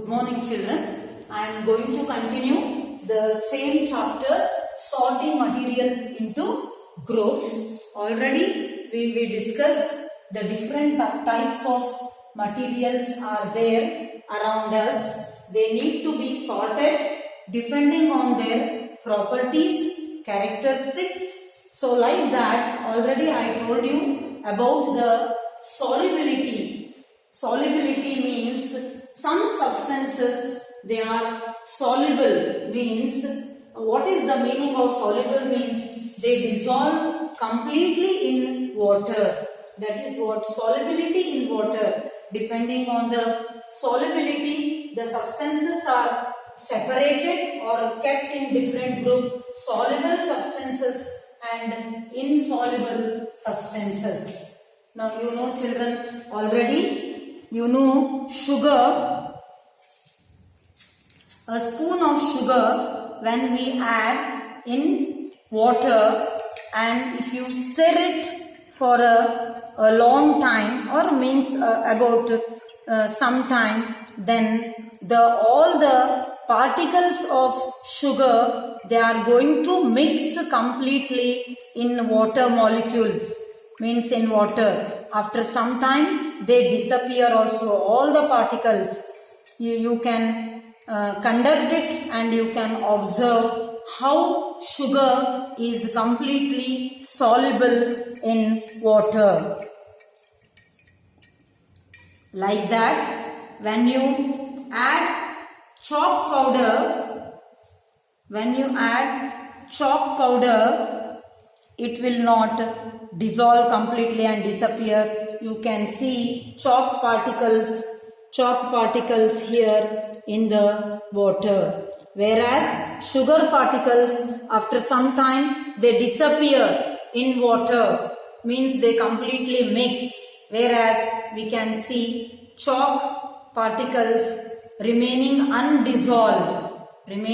Good morning children. I am going to continue the same chapter, sorting materials into groups. Already we discussed the different types of materials are there around us. They need to be sorted depending on their properties, characteristics. So like that, already I told you about the solubility. Solubility means some substances, they are soluble, means what is the meaning of soluble means they dissolve completely in water. That is what solubility in water. Depending on the solubility, the substances are separated or kept in different groups, soluble substances and insoluble substances. Now you know children already. You know sugar, a spoon of sugar when we add in water and if you stir it for a long time or means about some time, then all the particles of sugar, they are going to mix completely in water molecules, means in water. After some time, they disappear also, all the particles. You can conduct it and you can observe how sugar is completely soluble in water. Like that, when you add chalk powder, it will not dissolve completely and disappear. You can see chalk particles here in the water. Whereas sugar particles, after some time, they disappear in water, means they completely mix. Whereas we can see chalk particles remaining undissolved, and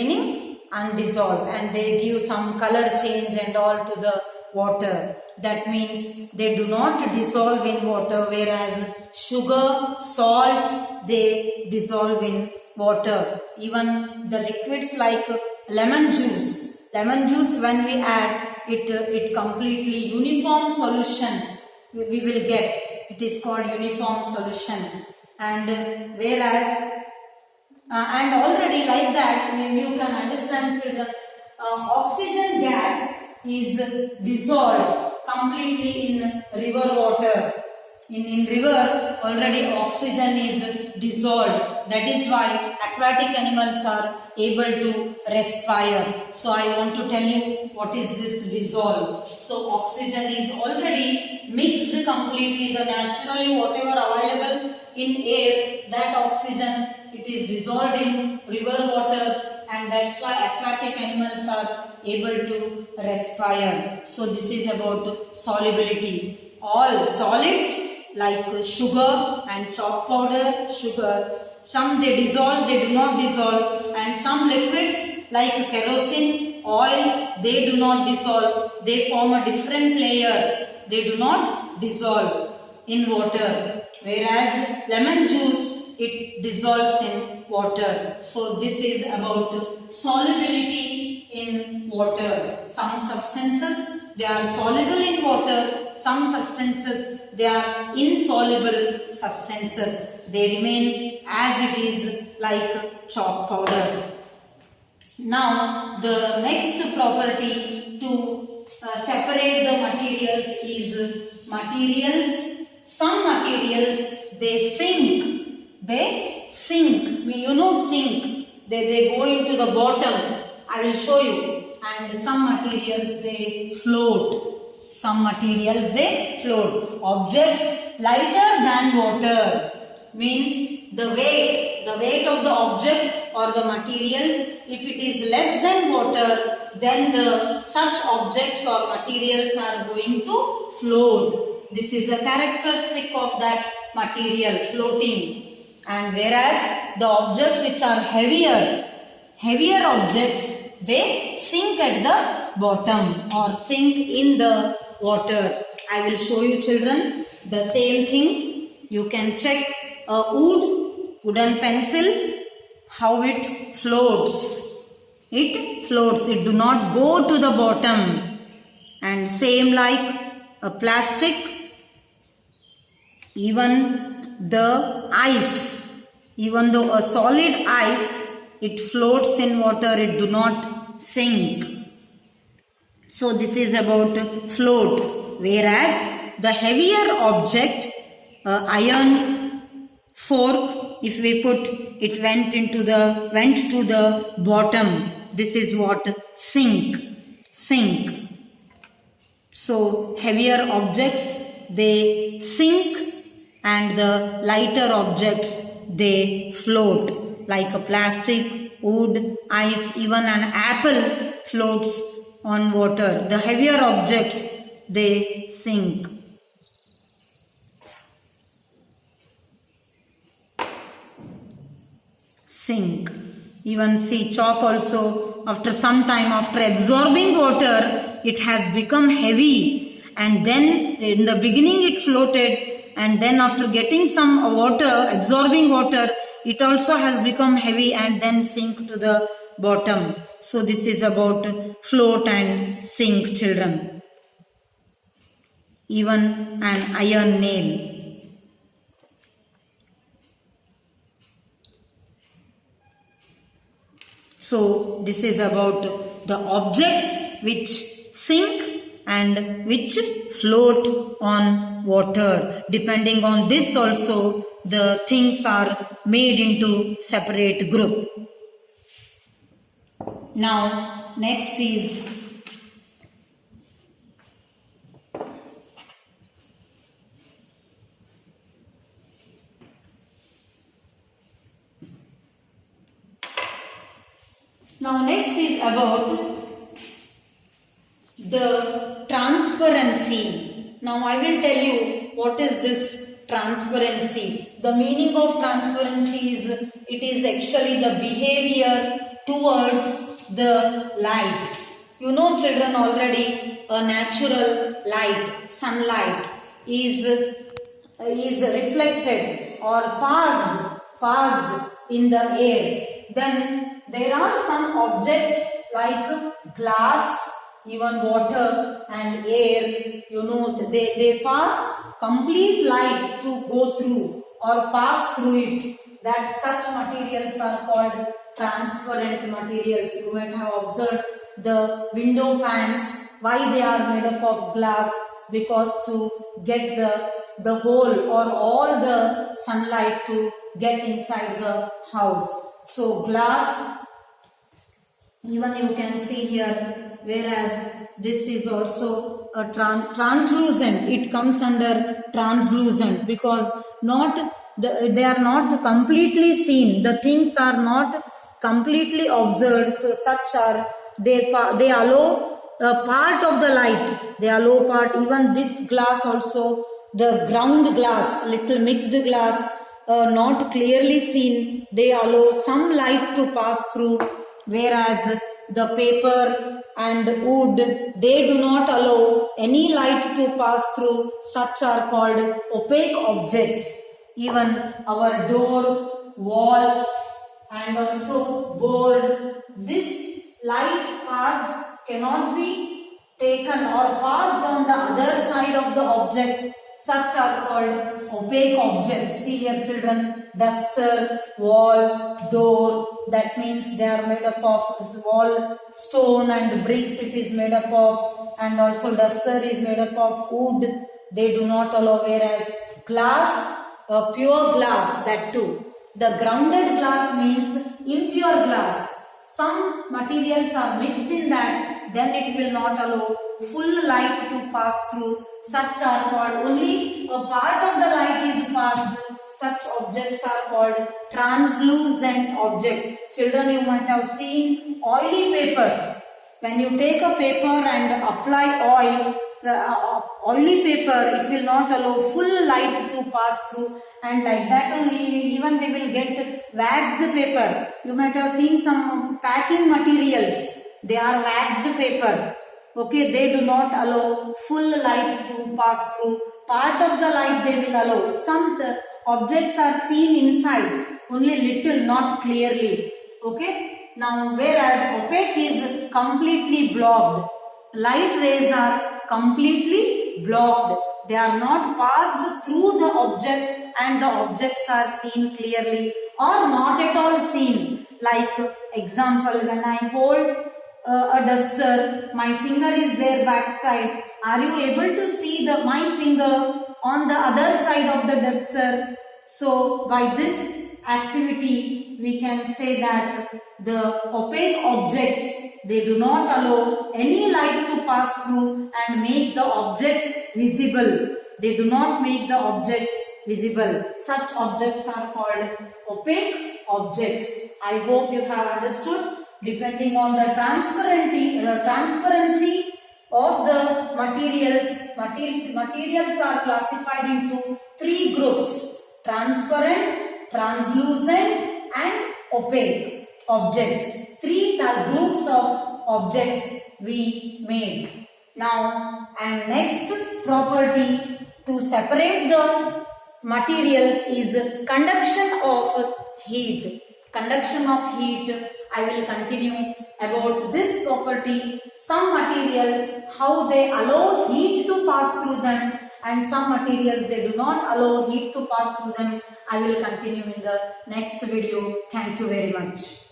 they give some color change and all to the water. That means they do not dissolve in water, whereas sugar, salt, they dissolve in water. Even the liquids like lemon juice when we add it completely uniform solution we will get. It is called uniform solution. And whereas and already like that you can understand children, oxygen gas is dissolved completely in river water. In river already oxygen is dissolved. That is why aquatic animals are able to respire. So I want to tell you what is this dissolve. So oxygen is already mixed completely. The naturally whatever available in air, that oxygen, it is dissolved in river waters, and that's why aquatic animals are able to respire. So this is about solubility. All solids like sugar and chalk powder, some they dissolve, they do not dissolve, and some liquids like kerosene, oil, they do not dissolve, they form a different layer, they do not dissolve in water. Whereas lemon juice, it dissolves in water. So this is about solubility in water. Some substances, they are soluble in water. Some substances, they are insoluble substances. They remain as it is like chalk powder. Now the next property to separate the materials is materials. Some materials, they sink. You know sink. They go into the bottom. I will show you. And some materials, they float. Objects lighter than water, means the weight of the object or the materials, if it is less than water, then such objects or materials are going to float. This is a characteristic of that material, floating. And whereas the objects which are heavier objects, they sink at the bottom or sink in the water. I will show you children the same thing. You can check a wooden pencil how it floats. It floats, it do not go to the bottom. And same like a plastic, even the ice, even though a solid ice, it floats in water, it do not sink. So this is about float. Whereas the heavier object, iron fork, if we put it went to the bottom, this is what sink. So heavier objects, they sink, and the lighter objects, they float. Like a plastic, wood, ice, even an apple floats on water. The heavier objects, they sink. Even see chalk also, after some time, after absorbing water, it has become heavy, and then in the beginning it floated, and then after getting some water, absorbing water, it also has become heavy and then sink to the bottom. So this is about float and sink, children. Even an iron nail. So this is about the objects which sink and which float on water. Depending on this also, the things are made into separate group. Now next is about the transparency. Now I will tell you what is this transparency. The meaning of transparency is, it is actually the behavior towards the light. You know, children, already a natural light, sunlight, is reflected or passed in the air. Then there are some objects like glass, even water and air, you know, they pass complete light to go through or pass through it. That such materials are called transparent materials. You might have observed the window panes, why they are made up of glass, because to get the whole or all the sunlight to get inside the house. So glass, even you can see here, whereas this is also a translucent. It comes under translucent because they are not completely seen. The things are not completely observed. So such are they allow a part of the light. They allow part. Even this glass also, the ground glass, little mixed glass, not clearly seen. They allow some light to pass through. Whereas the paper and wood, they do not allow any light to pass through. Such are called opaque objects. Even our door, wall and also board, this light passed cannot be taken or passed on the other side of the object. Such are called opaque objects. See here, children, duster, wall, door, that means they are made up of wall, stone and bricks it is made up of, and also duster is made up of wood. They do not allow. Whereas glass, pure glass, that too. The grounded glass means impure glass. Some materials are mixed in that, then it will not allow full light to pass through. Such are called, only a part of the light is passed. Such objects are called translucent object. Children, you might have seen oily paper. When you take a paper and apply oil, the oily paper, it will not allow full light to pass through, and like that only even we will get waxed paper. You might have seen some packing materials. They are waxed paper. Okay, they do not allow full light to pass through. Part of the light they will allow. Some objects are seen inside. only little, not clearly. Okay. Now whereas opaque is completely blocked. Light rays are completely blocked. They are not passed through the object and the objects are seen clearly or not at all seen. Like example, when I hold a duster, my finger is there backside. Are you able to see my finger on the other side of the duster? So by this activity, we can say that the opaque objects, they do not allow any light to pass through and make the objects visible. They do not make the objects visible. Such objects are called opaque objects. I hope you have understood. Depending on the transparency of the materials are classified into 3 groups: transparent, translucent and opaque objects. 3 groups of objects we made. Now, and next property to separate the materials is conduction of heat. Conduction of heat, I will continue about this property. Some materials, how they allow heat to pass through them, and some materials they do not allow heat to pass through them. I will continue in the next video. Thank you very much.